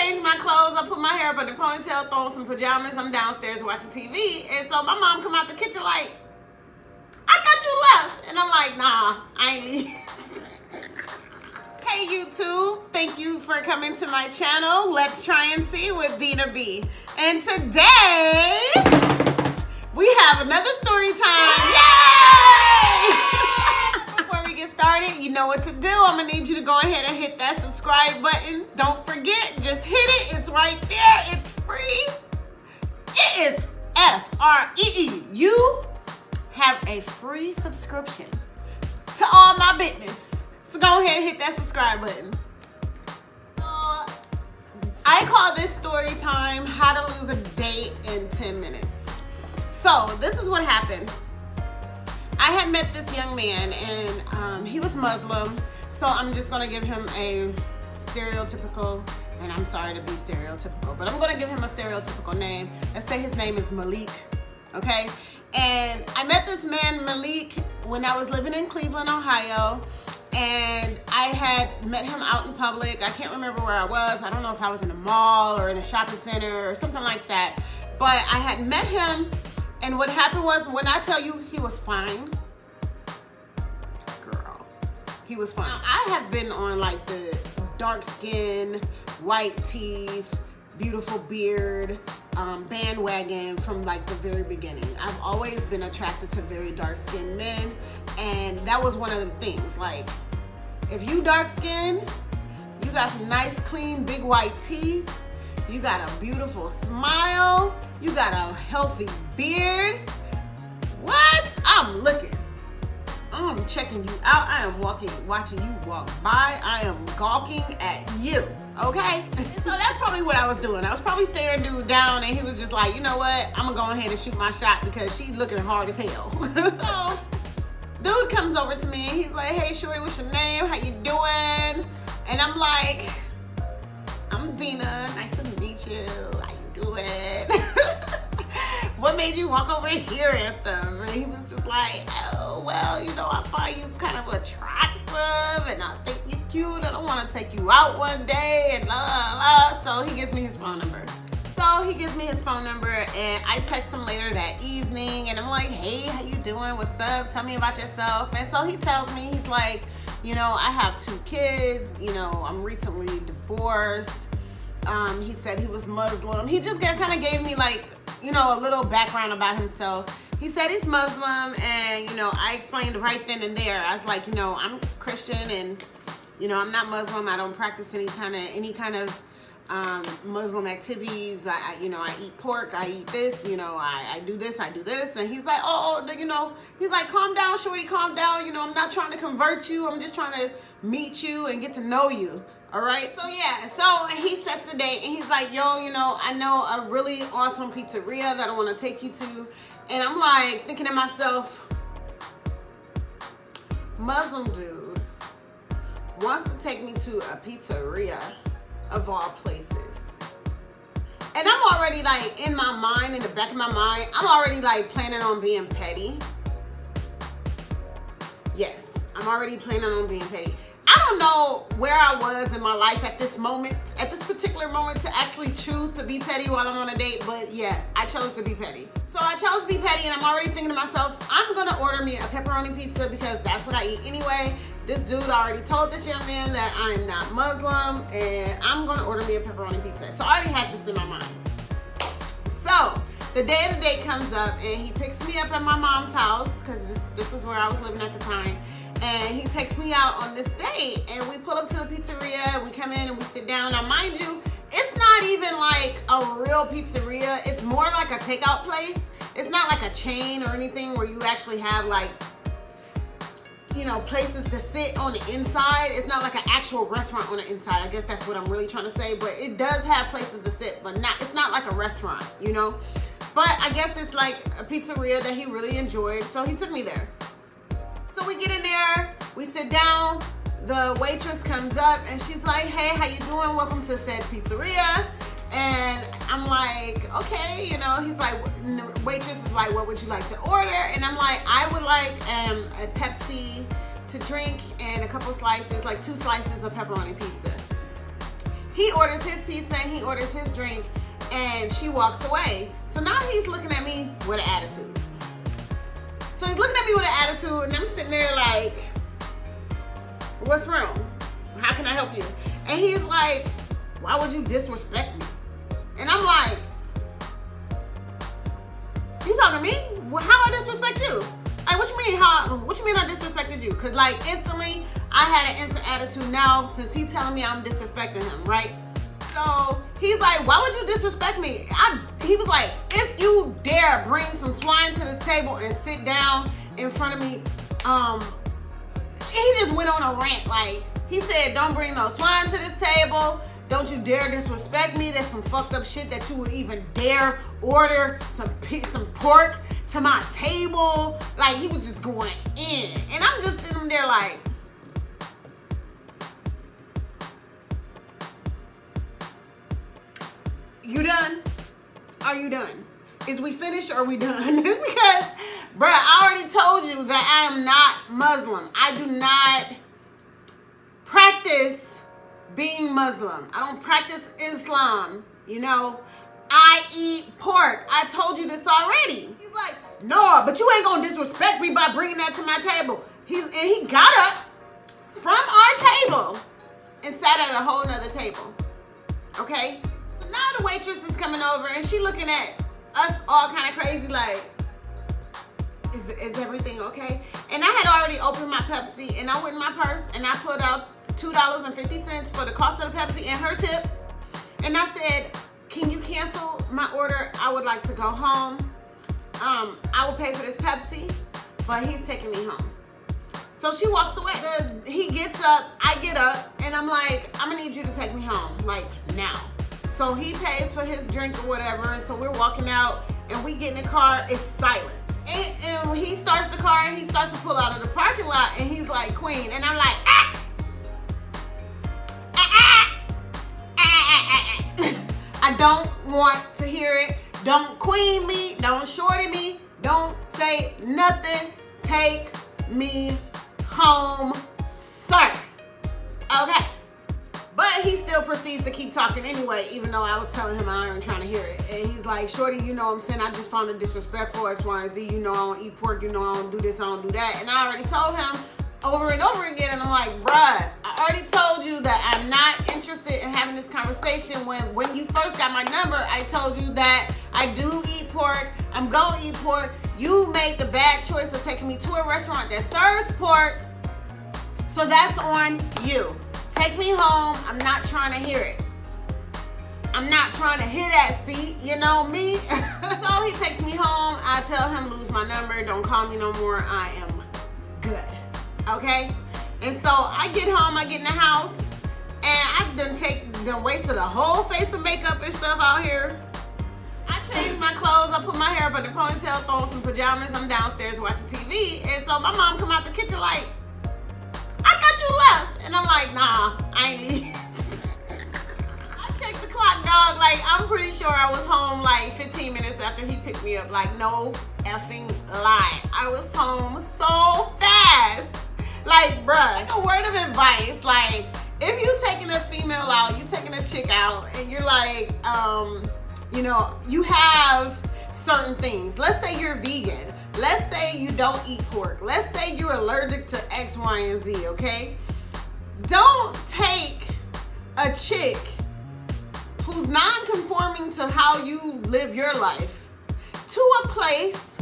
changed my clothes. I put my hair up in a ponytail, throw on some pajamas. I'm downstairs watching TV. And so my mom come out the kitchen like, I thought you left. And I'm like, nah, I ain't leave. Hey YouTube, thank you for coming to my channel. Let's try and see with Dina B. And today, we have another story time. Yay! Before we get started, you know what to do. I'm gonna need you to go ahead and hit that subscribe button. Don't forget, just hit it. It's right there. It's free. It is F-R-E-E. You have a free subscription to all my business. So go ahead and hit that subscribe button. I call this story time, how to lose a date in 10 minutes. So this is what happened. I had met this young man and he was Muslim. So I'm just gonna give him a stereotypical, and I'm sorry to be stereotypical, but I'm gonna give him a stereotypical name. Let's say his name is Malik, okay? And I met this man, Malik, when I was living in Cleveland, Ohio. And I had met him out in public. I can't remember where I was. I don't know if I was in a mall or in a shopping center or something like that. But I had met him, and what happened was, when I tell you he was fine, girl, he was fine. Now, I have been on like the dark skin, white teeth, beautiful beard bandwagon from like the very beginning. I've always been attracted to very dark skinned men, and that was one of the things. Like, if you dark skinned, you got some nice clean big white teeth, you got a beautiful smile, you got a healthy beard, what? I'm looking. I'm checking you out. I am watching you walk by. I am gawking at you, okay? So that's probably what I was doing. I was probably staring dude down, and he was just like, you know what? I'm gonna go ahead and shoot my shot because she's looking hard as hell. So dude comes over to me and he's like, hey shorty, what's your name? How you doing? And I'm like, I'm Dina. Nice to meet you. How you doing? What made you walk over here and stuff? And he was just like, oh, well, you know, I find you kind of attractive and I think you're cute. I don't want to take you out one day and la la la. So he gives me his phone number. And I text him later that evening and I'm like, hey, how you doing? What's up? Tell me about yourself. And so he tells me, he's like, you know, I have 2 kids. You know, I'm recently divorced. He said he was Muslim. He just kind of gave me like, you know, a little background about himself. He said he's Muslim, and, you know, I explained right then and there. I was like, you know, I'm Christian, and, you know, I'm not Muslim. I don't practice any kind of Muslim activities. You know, I eat pork. I eat this. You know, I do this. I do this. And he's like, oh, you know, he's like, calm down, shorty, calm down. You know, I'm not trying to convert you. I'm just trying to meet you and get to know you. All right, so yeah, so he sets the date and he's like, yo, you know, I know a really awesome pizzeria that I want to take you to. And I'm like thinking to myself, Muslim dude wants to take me to a pizzeria of all places. And I'm already like in my mind, in the back of my mind, I'm already like planning on being petty. Yes, I'm already planning on being petty. I don't know where I was in my life at this particular moment to actually choose to be petty while I'm on a date, but yeah, I chose to be petty. So I chose to be petty, and I'm already thinking to myself, I'm gonna order me a pepperoni pizza because that's what I eat anyway. This dude already told this young man that I'm not Muslim, and I'm gonna order me a pepperoni pizza. So I already had this in my mind. So the day of the date comes up, and he picks me up at my mom's house, because this was where I was living at the time. And he takes me out on this date, and we pull up to the pizzeria, and we come in and we sit down. Now, mind you, it's not even like a real pizzeria. It's more like a takeout place. It's not like a chain or anything where you actually have like, you know, places to sit on the inside. It's not like an actual restaurant on the inside. I guess that's what I'm really trying to say. But it does have places to sit, but it's not like a restaurant, you know. But I guess it's like a pizzeria that he really enjoyed, so he took me there. So we get in there, we sit down, the waitress comes up and she's like, hey, how you doing? Welcome to said pizzeria. And I'm like, okay, you know, he's like, the waitress is like, what would you like to order? And I'm like, I would like a Pepsi to drink and a couple slices, like 2 slices of pepperoni pizza. He orders his pizza and he orders his drink, and she walks away. So now he's looking at me with an attitude. So he's looking at me with an attitude, and I'm sitting there like, what's wrong? How can I help you? And he's like, why would you disrespect me? And I'm like, you talking to me? Well, how I disrespect you? Like, what you mean? What you mean I disrespected you? Cause like instantly, I had an instant attitude now since he's telling me I'm disrespecting him, right? So he's like, why would you disrespect me? He was like, if you dare bring some swine to this table and sit down in front of me, he just went on a rant. Like, he said, don't bring no swine to this table. Don't you dare disrespect me. There's some fucked up shit that you would even dare order some pork to my table. Like, he was just going in. And I'm just sitting there like, you done? Are you done? Is we finished or are we done? Because, bruh, I already told you that I am not Muslim. I do not practice being Muslim. I don't practice Islam, you know. I eat pork. I told you this already. He's like, no, but you ain't gonna disrespect me by bringing that to my table. And he got up from our table and sat at a whole nother table, okay? So now the waitress is coming over and she looking at us all kind of crazy like, is everything okay? And I had already opened my Pepsi and I went in my purse and I pulled out $2.50 for the cost of the Pepsi and her tip. And I said, can you cancel my order? I would like to go home. I will pay for this Pepsi, but he's taking me home. So she walks away. He gets up, I get up, and I'm like, I'm gonna need you to take me home, like now. So he pays for his drink or whatever, and so we're walking out, and we get in the car, it's silence. And when he starts the car, and he starts to pull out of the parking lot, and he's like, Queen, and I'm like, ah! I don't want to hear it. Don't queen me, don't shorty me, don't say nothing. Take me home, sir. Okay. But he still proceeds to keep talking anyway, even though I was telling him I ain't trying to hear it. And he's like, shorty, you know what I'm saying? I just found it disrespectful, X, Y, and Z. You know I don't eat pork, you know I don't do this, I don't do that. And I already told him over and over again, and I'm like, bruh, I already told you that I'm not interested in having this conversation. When you first got my number, I told you that I do eat pork, I'm gonna eat pork. You made the bad choice of taking me to a restaurant that serves pork, so that's on you. Take me home, I'm not trying to hear it. I'm not trying to hit that seat, you know me. So he takes me home, I tell him lose my number, don't call me no more, I am good. Okay, and so I get home, I get in the house, and I done wasted a whole face of makeup and stuff out here. I changed my clothes, I put my hair up in a ponytail, throw on some pajamas, I'm downstairs watching TV, and so my mom come out the kitchen like, I thought you left, and I'm like, nah, I ain't leave. I checked the clock, dog, like I'm pretty sure I was home like 15 minutes after he picked me up, like no effing lie. I was home so fast. Like, bruh, like a word of advice, like, if you taking a female out, you taking a chick out, and you're like, you know, you have certain things. Let's say you're vegan. Let's say you don't eat pork. Let's say you're allergic to X, Y, and Z, okay? Don't take a chick who's non-conforming to how you live your life to a place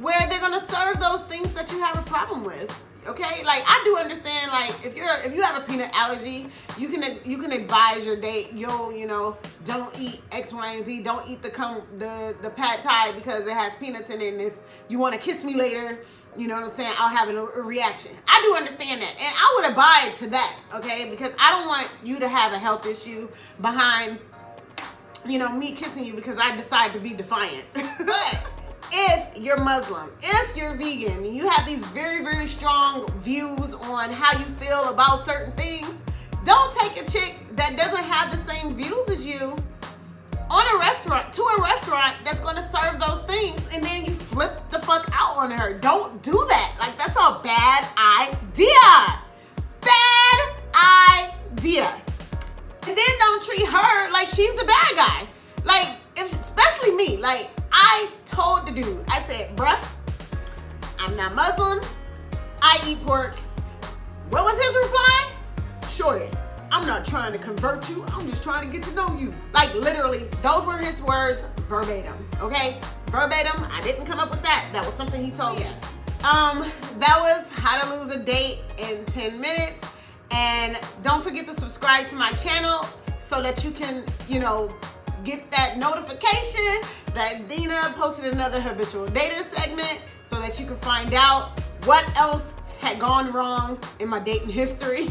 where they're gonna serve those things that you have a problem with. Okay, like I do understand, like if you have a peanut allergy, you can advise your date, you know, don't eat X, Y, and Z, don't eat the pad thai because it has peanuts in it, and if you want to kiss me later, you know what I'm saying, I'll have a reaction. I do understand that, and I would abide to that, okay, because I don't want you to have a health issue behind, you know, me kissing you because I decide to be defiant. But if you're Muslim, if you're vegan, and you have these very, very strong views on how you feel about certain things, don't take a chick that doesn't have the same views as you to a restaurant that's going to serve those things, and then you flip the fuck out on her. Don't do that. Like, that's a bad idea. Bad idea. And then don't treat her like she's the bad guy. Like, especially me. Like, I told the dude, I said, bruh, I'm not Muslim. I eat pork. What was his reply? Shorty, I'm not trying to convert you. I'm just trying to get to know you. Like, literally, those were his words verbatim, okay? Verbatim, I didn't come up with that. That was something he told me. That was how to lose a date in 10 minutes. And don't forget to subscribe to my channel so that you can, you know, get that notification that Dina posted another habitual dater segment so that you can find out what else had gone wrong in my dating history.